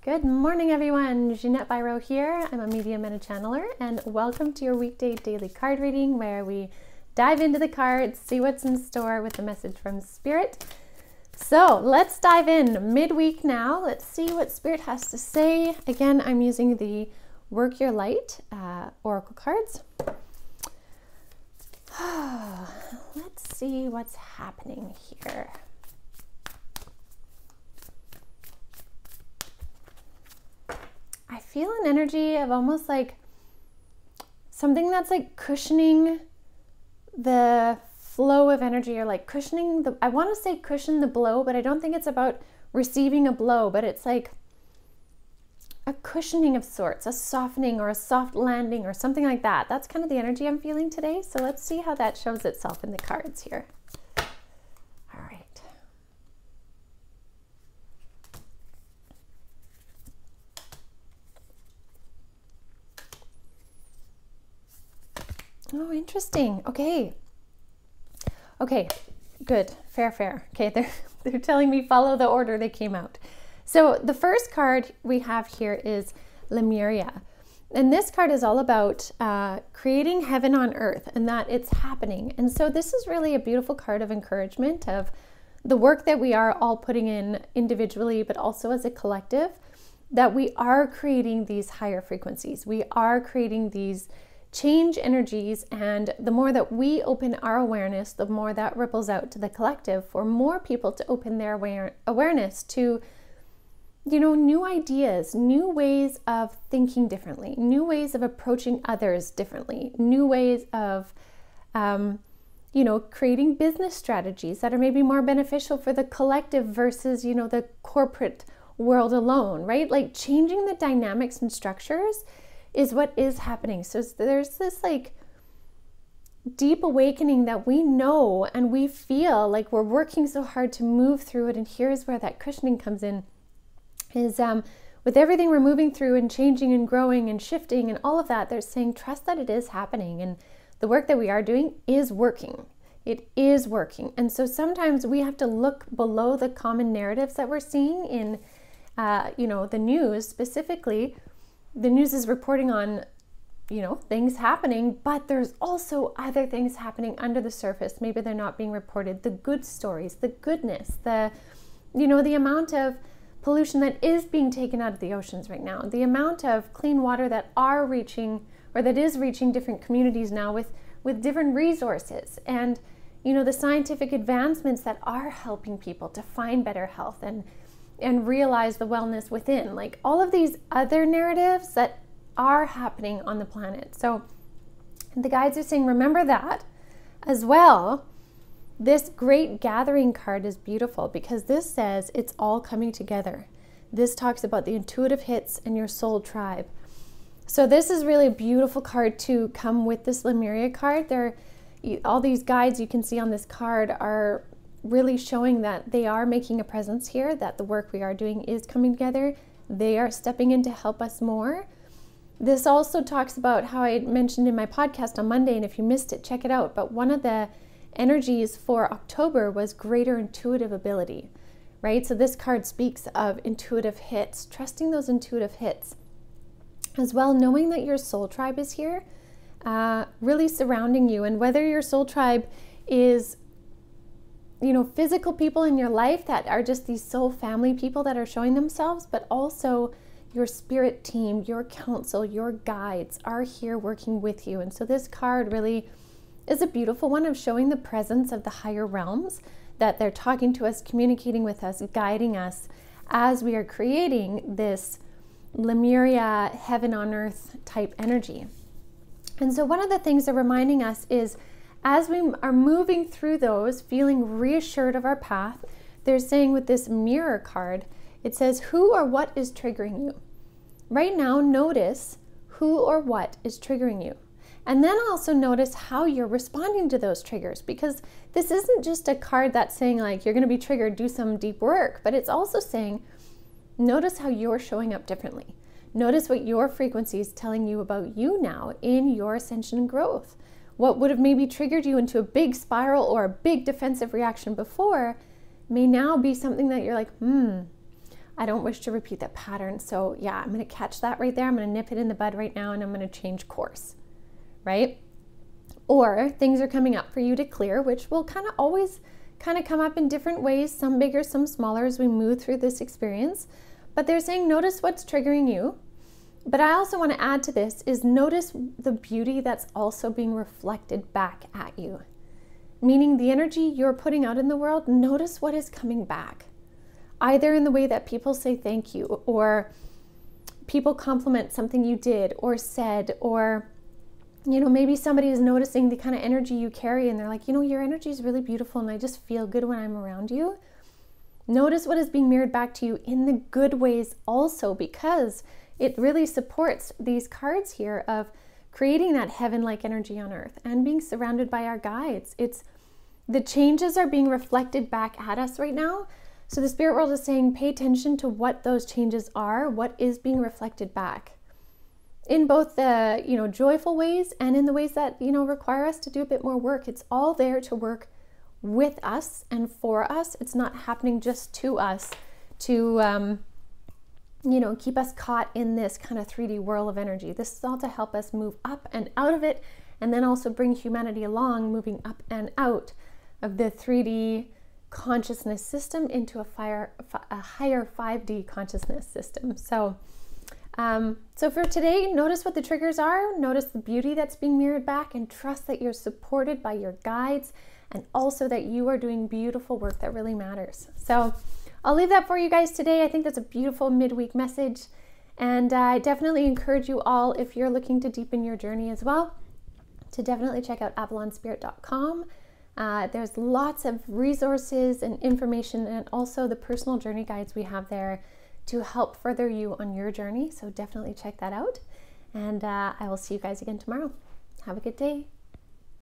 Good morning, everyone. Jeanette Biro here. I'm a medium and a channeler, and welcome to your weekday daily card reading where we dive into the cards, see what's in store with the message from Spirit. So let's dive in midweek now. Let's see what Spirit has to say. Again, I'm using the Work Your Light Oracle cards. Let's see what's happening here. I feel an energy of almost like something that's like cushioning the flow of energy, or like cushioning the, I want to say cushion the blow, but I don't think it's about receiving a blow, but it's like a cushioning of sorts, a softening or a soft landing or something like that. That's kind of the energy I'm feeling today. So let's see how that shows itself in the cards here. All right. Oh, interesting. Okay, good. Fair. Okay, they're telling me follow the order they came out. So the first card we have here is Lemuria. And this card is all about creating heaven on earth and that it's happening. And so this is really a beautiful card of encouragement of the work that we are all putting in individually, but also as a collective, that we are creating these higher frequencies. We are creating these change energies, and the more that we open our awareness, the more that ripples out to the collective for more people to open their awareness to, you know, new ideas, new ways of thinking differently, new ways of approaching others differently, new ways of, you know, creating business strategies that are maybe more beneficial for the collective versus, you know, the corporate world alone, right? Like changing the dynamics and structures is what is happening. So there's this like deep awakening that we know and we feel like we're working so hard to move through it. And here's where that cushioning comes in, is with everything we're moving through and changing and growing and shifting and all of that, they're saying trust that it is happening and the work that we are doing is working. It is working. And so sometimes we have to look below the common narratives that we're seeing in you know, the news. Specifically, the news is reporting on, you know, things happening, but there's also other things happening under the surface. Maybe they're not being reported. The good stories, the goodness, the, you know, the amount of pollution that is being taken out of the oceans right now, the amount of clean water that are reaching, or that is reaching different communities now with different resources, and, you know, the scientific advancements that are helping people to find better health and realize the wellness within, like all of these other narratives that are happening on the planet. So the guides are saying, remember that as well. This great gathering card is beautiful because this says it's all coming together. This talks about the intuitive hits and your soul tribe. So this is really a beautiful card to come with this Lemuria card. All these guides you can see on this card are really showing that they are making a presence here, that the work we are doing is coming together. They are stepping in to help us more. This also talks about how I mentioned in my podcast on Monday, and if you missed it, check it out. But one of the energies for October was greater intuitive ability, right? So this card speaks of intuitive hits, trusting those intuitive hits. As well, knowing that your soul tribe is here, really surrounding you. And whether your soul tribe is, you know, physical people in your life that are just these soul family people that are showing themselves, but also your spirit team, your counsel, your guides are here working with you. And so this card really is a beautiful one of showing the presence of the higher realms, that they're talking to us, communicating with us, guiding us as we are creating this Lemuria heaven on earth type energy. And so one of the things they're reminding us is, as we are moving through those, feeling reassured of our path, they're saying with this mirror card, it says, who or what is triggering you? Right now, notice who or what is triggering you. And then also notice how you're responding to those triggers, because this isn't just a card that's saying like, you're going to be triggered, do some deep work, but it's also saying, notice how you're showing up differently. Notice what your frequency is telling you about you now in your ascension and growth. What would have maybe triggered you into a big spiral or a big defensive reaction before may now be something that you're like, I don't wish to repeat that pattern. So yeah, I'm going to catch that right there. I'm going to nip it in the bud right now, and I'm going to change course, right? Or things are coming up for you to clear, which will kind of always kind of come up in different ways, some bigger, some smaller, as we move through this experience. But they're saying, notice what's triggering you. But I also want to add to this is notice the beauty that's also being reflected back at you. Meaning the energy you're putting out in the world, notice what is coming back. Either in the way that people say thank you, or people compliment something you did or said, or, you know, maybe somebody is noticing the kind of energy you carry and they're like, you know, your energy is really beautiful and I just feel good when I'm around you. Notice what is being mirrored back to you in the good ways also, because it really supports these cards here of creating that heaven-like energy on earth and being surrounded by our guides. It's the changes are being reflected back at us right now. So the spirit world is saying, pay attention to what those changes are, what is being reflected back in both the, you know, joyful ways and in the ways that, you know, require us to do a bit more work. It's all there to work with us and for us. It's not happening just to us to, you know, keep us caught in this kind of 3D whirl of energy. This is all to help us move up and out of it, and then also bring humanity along, moving up and out of the 3D consciousness system into a higher 5D consciousness system. So for today, notice what the triggers are, notice the beauty that's being mirrored back, and trust that you're supported by your guides, and also that you are doing beautiful work that really matters. So I'll leave that for you guys today. I think that's a beautiful midweek message, and I definitely encourage you all, if you're looking to deepen your journey as well, to definitely check out avalonspirit.com. There's lots of resources and information, and also the personal journey guides we have there to help further you on your journey. So definitely check that out. And I will see you guys again tomorrow. Have a good day.